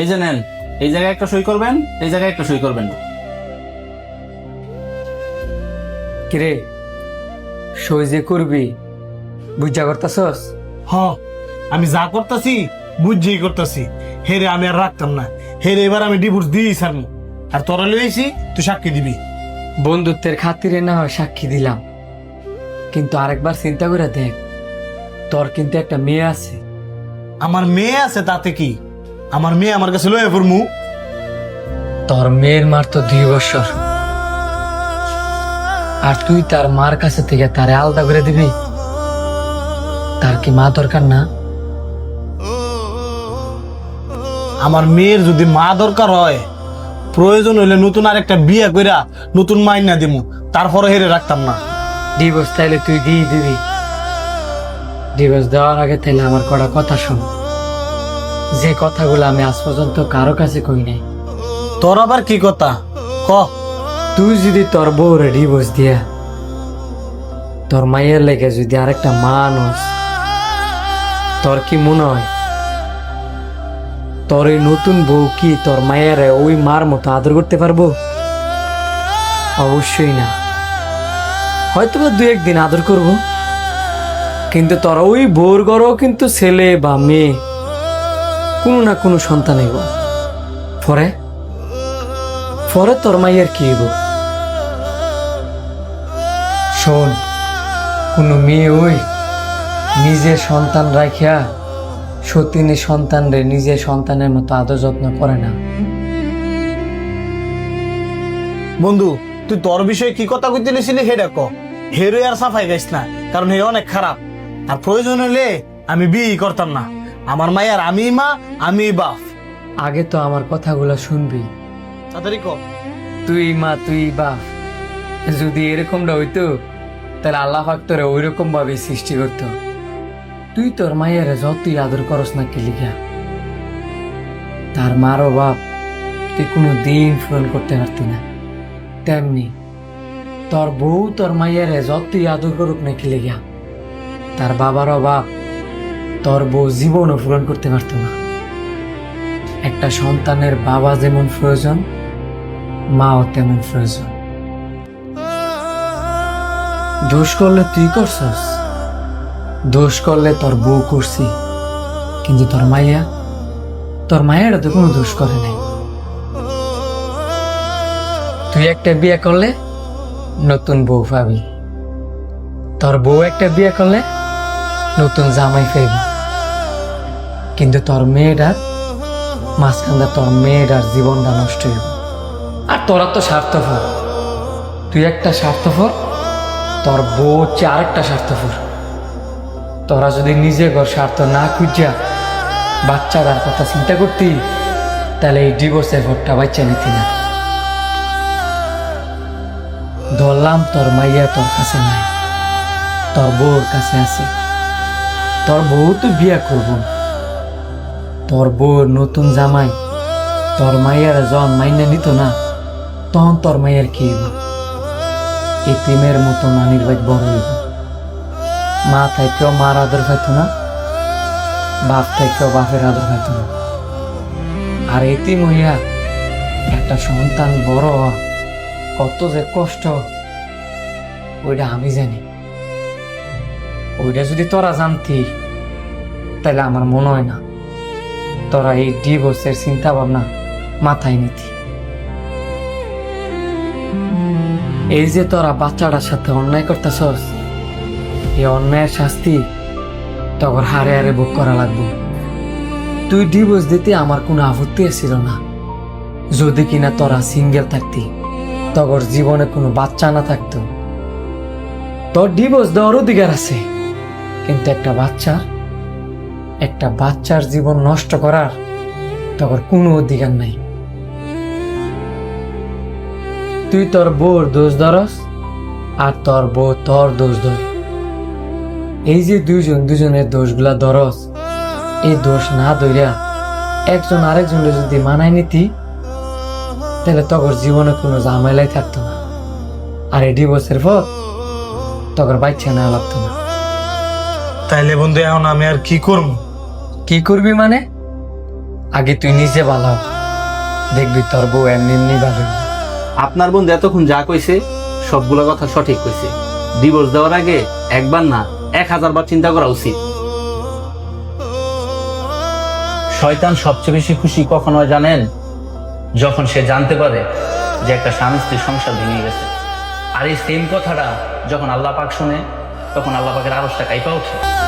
এই যে নেন, এই জায়গায় একটা সই করবেন, এই জায়গায় একটা সই করবেন। কিরে সই যে করবি বুঝা করতেছস? হ, আমি যা করতেছি বুঝেই করতেছি। হেরে আমি আর রাখতাম না। হেরে এবার আমি ডিভোর্স দিয়েই ছাড়বো। আর তোরা লইছি তুই সাক্ষী দিবি। বন্ধুত্বের খাতিরে না হয় সাক্ষী দিলাম, কিন্তু আরেকবার চিন্তা করে দেখ, তোর কিন্তু একটা মেয়ে আছে। আমার মেয়ে আছে তাতে কি? আমার মেয়ে আমার কাছে লয়ে পড়মু। তোর মেয়ের মার তো 2 বছর, আর তুই তার মার কাছে থেকে তারে আলাদা করে দিবি? তার কি মা দরকার না? আমার মেয়ের যদি মা দরকার হয়, প্রয়োজন হইলে নতুন আরেকটা বিয়ে কইরা নতুন মাইনা দিমু, তারপরে হেরে রাখতাম না। ডিভোর্স তাইলে তুই দিয়ে দিবি? ডিভোর্স দেওয়ার আগে তাইলে আমার কটা কথা শোন, যে কথাগুলো আমি আজ পর্যন্ত কারো কাছে কই নাই। তোর আবার কি কথা ক? তুই যদি তোর বউরে ডিভোর্স দিয়া তোর মায়ের লেগে যদি আরেকটা মানুষ, তোর কি মনে হয় তোর এই নতুন বউ কি তোর মায়ের ওই মার মতো আদর করতে পারবো? অবশ্যই না। হয়তো বা 2-1 দিন আদর করব, কিন্তু তোর ওই বউর ঘরেও কিন্তু ছেলে বা মেয়ে কোনো না কোনো সন্তান হইব। পরে পরে তোর মায়ের কি হইব? শোন, কোনো মেয়ে ওই নিজের সন্তান রাখিয়া সতীনের সন্তানরে নিজের সন্তানের মতো আদর যত্ন করে না। বন্ধু, তুই তোর বিষয়ে কি কথা কইতে লিছিলি হেডা ক। হেরো আর সাফাই গাইস না, কারণ হে অনেক খারাপ। আর প্রয়োজন হলে আমি বিয়ে করতাম না। আমার মায়ের আমি মা, আমি বাপ। আগে তো আমার কথাগুলো শুনবি। তাড়াতাড়ি ক। তুই মা তুই বাপ, যদি এরকমটা হইতো তাহলে আল্লাহ পাক তোরে ওই রকম ভাবে সৃষ্টি করতো। তুই তোর মায়ের যতই আদর করস না কি লিখা, তার মারও বাপ তুই কোনো দিন পূরণ করতে পারতি না। তেমনি তোর বউ তোর মায়ের যতই আদর করুক না কি লিখা, তার বাবারও বাপ তোর বউ জীবনও পূরণ করতে পারতো না। একটা সন্তানের বাবা যেমন প্রয়োজন, মাও তেমন প্রয়োজন। দোষ করলে তুই করছস, দোষ করলে তোর বউ করছি, কিন্তু তোর মায়েরা তো কোনো দোষ করে নাই। তুই একটা বিয়ে করলে নতুন বউ পাবি, তোর বউ একটা বিয়ে করলে নতুন জামাই পাবি, কিন্তু তোর মেয়েটার মাঝখানটা তোর মেয়েটার জীবনটা নষ্ট হইব। আর তোরা তো স্বার্থপর, তুই একটা স্বার্থপর, তোর বউ হচ্ছে আরেকটা স্বার্থপর। তোরা যদি নিজে ঘর স্বার্থ না খুঁজা বাচ্চাটার কথা চিন্তা করতি, তাহলে এই ডিভোর্সের ভোটটা বাচ্চা নিতি না। ধরলাম তোর মাইয়া তোর কাছে নাই, তোর বউর কাছে আছে। তোর বউ তো বিয়া করব, তোর বউর নতুন জামাই তোর মাইয়ার যখন মাইনা নিত না, তখন তোর মাইয়ার কি হইব? এতিমের মতো নানির বাড়ি বড় হইব। মা থাইকেও মার আদর পাইতো না, বাপ থাইকেও বাপের আদর পাইতো না। আর এতিম হইয়া একটা সন্তান বড় হওয়া কত যে কষ্ট, ওইটা আমি জানি। ওইটা যদি তোরা জানতি, তাহলে আমার মনে হয় না তোরা এই ডিভোর্সের চিন্তা ভাবনা মাথায় নিতি। এই যে তোরা বাচ্চাটার সাথে অন্যায় করতেছস, এই অন্যায়ের শাস্তি তখন হারে হারে ভোগ করা লাগবে। তুই ডিভোর্স দিতে আমার কোনো আপত্তি ছিল না, যদি কিনা তোরা সিঙ্গেল থাকতি, তখন জীবনে কোনো বাচ্চা না থাকতো। তোর ডিভোর্স দেওয়ার অধিকার আছে, কিন্তু একটা বাচ্চার জীবন নষ্ট করার তখন কোনো অধিকার নাই। তুই তোর বউর দোষ ধরস, আর তোর বউ তোর দোষ ধরে। এই যে দুজনের দোষগুলা ধরস, এই দোষ না ধরিয়া একজন আরেকজনের যদি মানায় নিতি, তাহলে তখন জীবনে কোনো ঝামেলাই থাকতো না। আর এই ডিভোর্সের পর তখন বাচ্চা নেওয়া লাগতো না। তাইলে বন্ধু এখন আমি আর কি করব? কি করবি মানে? আগে তুই নিজে ভালো হ। দেখবি তোর বউ এমনি এমনি ভালো হইবে। আপনার বন্ধু এতক্ষণ যা কইছে সবগুলো কথা সঠিক কইছে। ডিভোর্স দেওয়ার আগে একবার না 1000 বার চিন্তা করা উচিত। শয়তান সবচেয়ে বেশি খুশি কখন হয় জানেন? যখন সে জানতে পারে যে একটা স্বামী স্ত্রীর সংসার ভেঙে গেছে। আর এই সেম কথাটা যখন আল্লাহ পাক শুনে, তখন আল্লাহ পাকের আরশটা কাঁপা ওঠে।